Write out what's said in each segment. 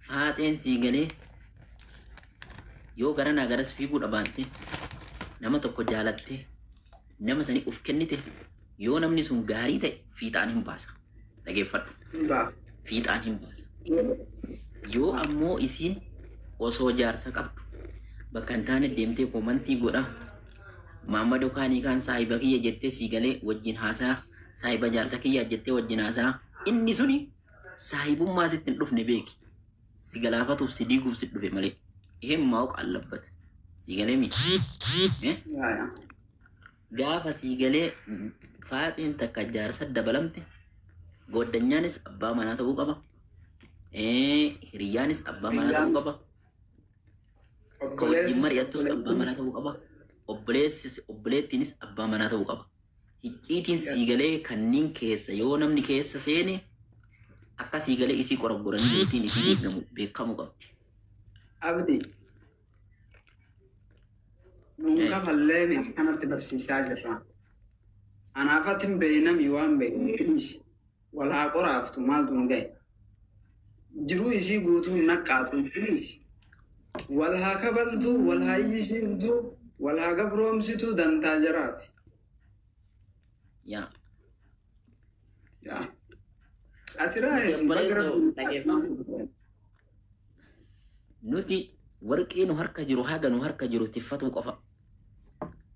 faaxeen sii galee yoo garanaa garas fiiguu dhabaante nama tokko jaalatte nama sanii uf kennite yoo namni sun gaarii ta'e fiixaan hin baasa. Dhageeffadhu. Fiixaan hin baasa. Yoo ammoo isiin osoo jaarsa qabdu bakka hin taane deemtee komantii godha. Maamma dokaanii kan saahiba kiyya jettee sii galee wajjin haasaa saahiba jaarsa kiyya jettee wajjin haasaa inni suni saahibummaa sitti hin dhufne beeki. Si galaafatuuf si diiguuf si dhufe malee. Iheen maa'u qallabbate. Si galee mi? Gaafa si galee faaxeen takka jaarsa dabalamte gooddanyaanis abbaa manaa ta'uu qaba. Hiriyyaanis abbaa manaa ta'uu qaba. Wajjin mari'attus abbaa manaa ta'uu qaba. Obboleettiinis abbaa manaa ta'uu qaba. Hicciitiin sii galee kanniin keessa yoo namni keessa seene akka sii galee isii qorabboranii yookiin isii eegamu beekamuu qaba. Abdi. Nunca fallee miti kanatti barsiisaa jirra. Anaafatin beeynami waan beeknis walaa qoraaftu maaltu hin gahe. Jiruu isii guutuu naqqaatu kunis wal haa kabaltu, wal haa iyyisiiftu, wal haa gabroomsitu dantaa jiraati. Yaa. Ati raayes bagra nuti warqii nu harka jiru haga nu harka jiru tiffatuu qofa.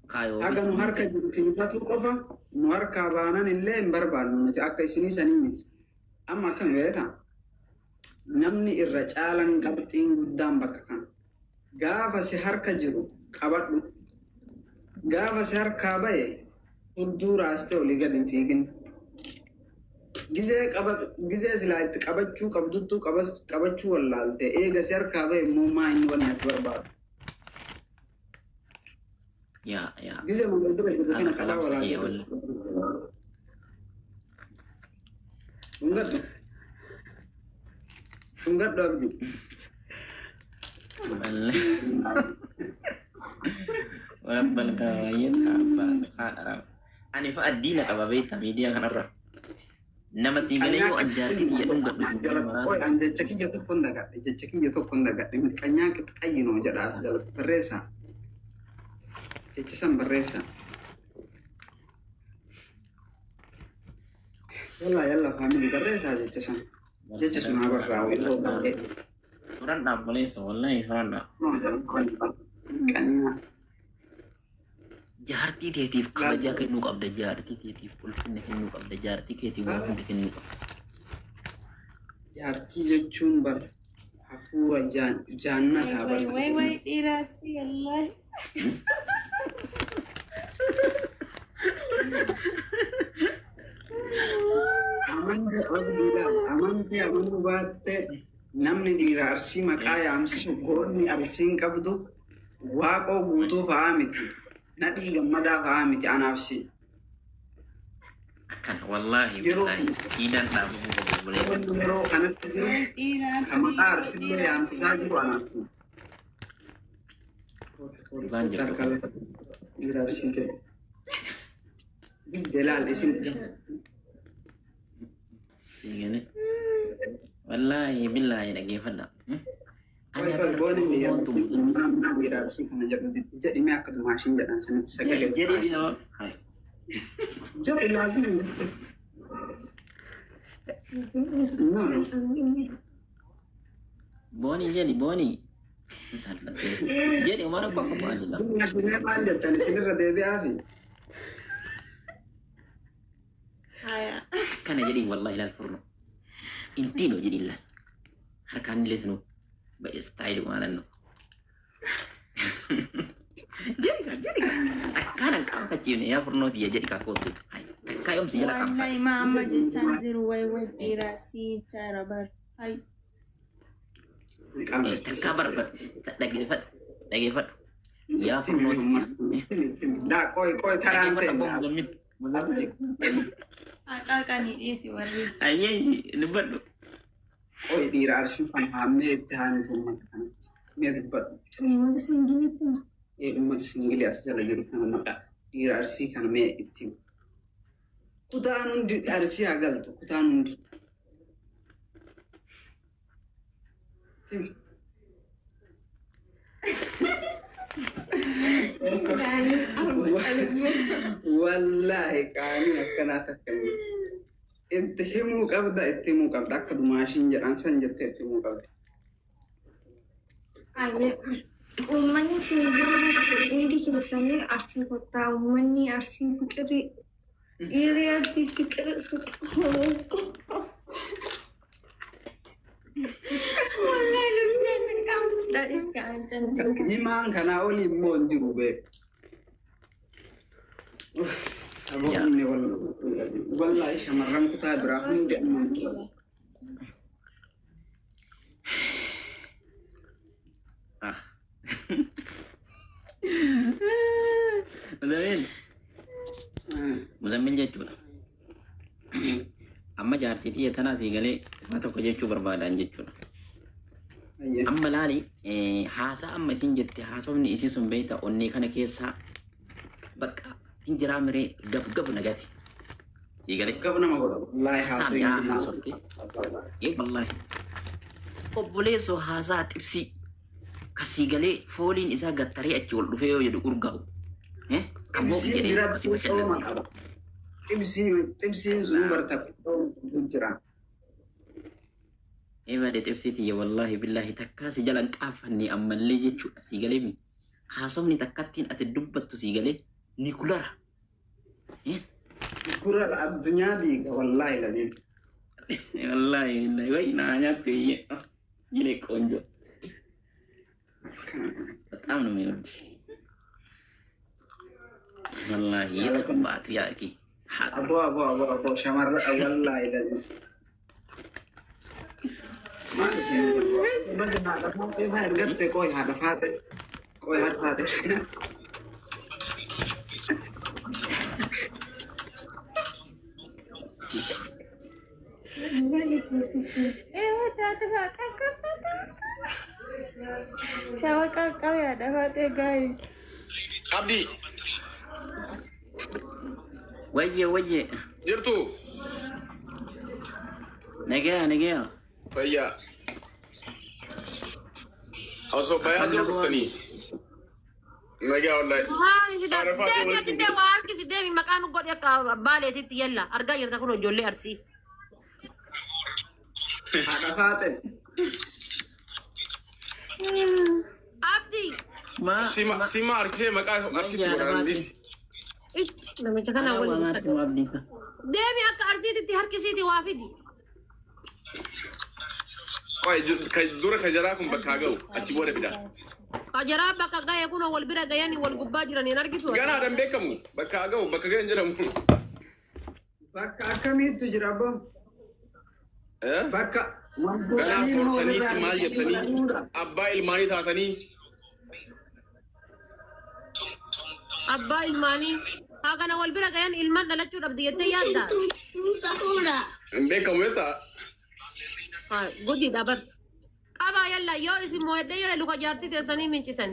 Haga nu harka jiru tiffatuu qofa nu harkaa baanan illee hin barbaannu nuti akka isinii sanii miti. Amma akkam beektaa? Namni irra caalan qabxiin guddaan bakka kana. Gaafa si harka jiru qabadhu. Gaafa si harkaa bahe hudduu raastee olii gad hin fiigin. Gizee silaa itti qabachuu qabduttuu qabachuu wallaalte eega si harkaa bahe immoo maa inni wanni ati barbaadu. Gizee magal dura jiru kana qabaa wallaalte. Hungadhu abdi. Walabbal kawaayyin haadha. Ani fa'a diina qaba beektaa miidiyaa kanarra. Nama sii galee yoo anjaartii kiyya dhungadhu sin galee maraasa. Oy an jecha kiyya tokko hin dagadhe. Jecha kiyya tokko hin dagadhe. Qanyaan qixxayyinoo jedhaa jalatti barreessaa. Jechi san barreessaa. Yalla faamili barreessaa jecha san. Jechi sun haa barraa'u. Furan dhaabboleessa wallahi furan dhaab. Qanyaa. Jaartii keetiif kabajaa kennuu qabda. Jaartii keetiif ulfinna kennuu qabda. Jaartii keetiif waan hundi kennuu qabda. Jaartii jechuun bara hafuura jaannataa bara. Way dhiiraasi wallahi. Amantii amanuu baatte namni dhiira arsii maqaa yaamsisu goonni arsiin qabdu waaqoo guutuu fa'aa miti. Nadhii gammadaa fa'aa miti anaaf si. Akkana wallahi billahi siidaan dhaabuu qulqulleessa. Yeroo kanatti jiru kan maqaa arsiillee yaamsisaa jiru anaaf. Waan jirtu kana. Dhiira arsii ta'e. Jalaal isin. Gini. Wallahi billahi dhageeffadha. Ani barboonni dhiiratu dhiira arsii kana jedhutti jedhimee akka tumaashin jedhan sanatti sagalee. Jedhi dhiyoo. Jedhi laatiin. Boni jedhi boni. Jedhi umara bakka maalidha. Maashinee maal jettan isinirra deebi'aa fi. Kana jedhi wallahi ilaal furno. Intiino jedhi ilaal. Harkaan illee sanuu baay'ee staayilu maalannu. Jedhi akkaanan qaanfachiifne yaa furnooti yaa jedhi kaakootu. Takkaa yoomsi jala qaanfa. Wallahi maamma jechaan jiru way dhiiraasi jara bar. Takkaa barbaadu dhageeffadhu. Yaa furnooti. Daa qoy taraan ta'e. Qaaqanii dhiyeessi warri. Ayyeeji dubbadhu. Qoy dhiira arsii kan haamee itti haamitu uummata kanatti. Mee dubbadhu. Uummata singilitti. Uummata singilii as jala jiru kana maqaa dhiira arsii kana mee itti. Kutaan hundi arsii haa galtu kutaan hundi. والله كانوا كانت تكلم انت همو قبضة اتمو قبضة أكد ماشين جران سنجت اتمو قبضة uummanni simbirri hundi keessanii arsii kottaa uummanni arsii fiqirii dhiirri arsii fiqirii wallahi lubbeen qaamudha iskaan jannatu imaan kanaa oli immoo hin jiru bee aboonni wallahi shamarran kutaa biraa hundi ammaan Muzammil jechuudha. Amma jaartii xiyya tanaa sii galee waa tokko jechuu barbaadan jechuudha. Amma laali haasaa amma isin jette haasofni isii sun beekta onnee kana keessaa bakka hin jiraa miree gab nagati. Sii galee. Gab nama godha. Wallahi haasofte. Wallahi. Obboleessoo haasaa xibsii. Kasii galee fooliin isaa gattaree achi ol dhufee yoo jedhu urgaa'u. Kammoo jedhee akkasii bashannanaa. Xibsiin sun bartaaf jira. Eebaadhe xibsiitiyya wallaahi billaahi takkaa si jalan qaaffanne ammallee jechuudha sii galee mi. Haasofni takkattiin ati dubbattu sii galee ni kulara. Kulara addunyaa diiga wallaahi laziim. Wallaahi wayi naa nyaatti biyye. Jine qoonjoo. በጣም ነው የሚወድሽ والله يتقبعت ياكي ابو شمر والله اذا ما تسمع ما رقدت كوي هذا فاتح كوي هذا فاتح ايوه تعتبر Shawaka ya dafate guys. Abdi. Wayye. Jirtu. Nagaya. Bayya. Also bayya jirtu tani. Nagaya wallahi. Haa, sidee waa harki sidee mi maqaan godhe akka baaleetitti yalla argaa jirta kun ijoollee arsii. هذا فاتح Abdi. Sima arkisee maqaa arsiitti godhaan dhiisi. Namicha kana waliin Waamaatti waabni. deemi akka arsiititti harkisiiti waa fidi. Dura ka jaraa kun bakka ga'u achi booda fida. Kajaraa bakka ga'ee kun wal bira ga'anii wal gubbaa jiranii argitu. Ganaadhaan beekamu bakka ga'u bakka ga'een jedhamu. bakka akkamiitu jira abbo bakka Ganaa furtaniiti maal jettanii abbaa ilmaanii taatanii. Abbaa ilmaanii haa kana wal bira ga'an ilmaan dhalachuu dhabdi jettee yaadda. Hin beekamu jettaa. Guddi dhabar. Qabaa yalla yoo isin moo'edhee yoo luka jaartii teessanii mincitan.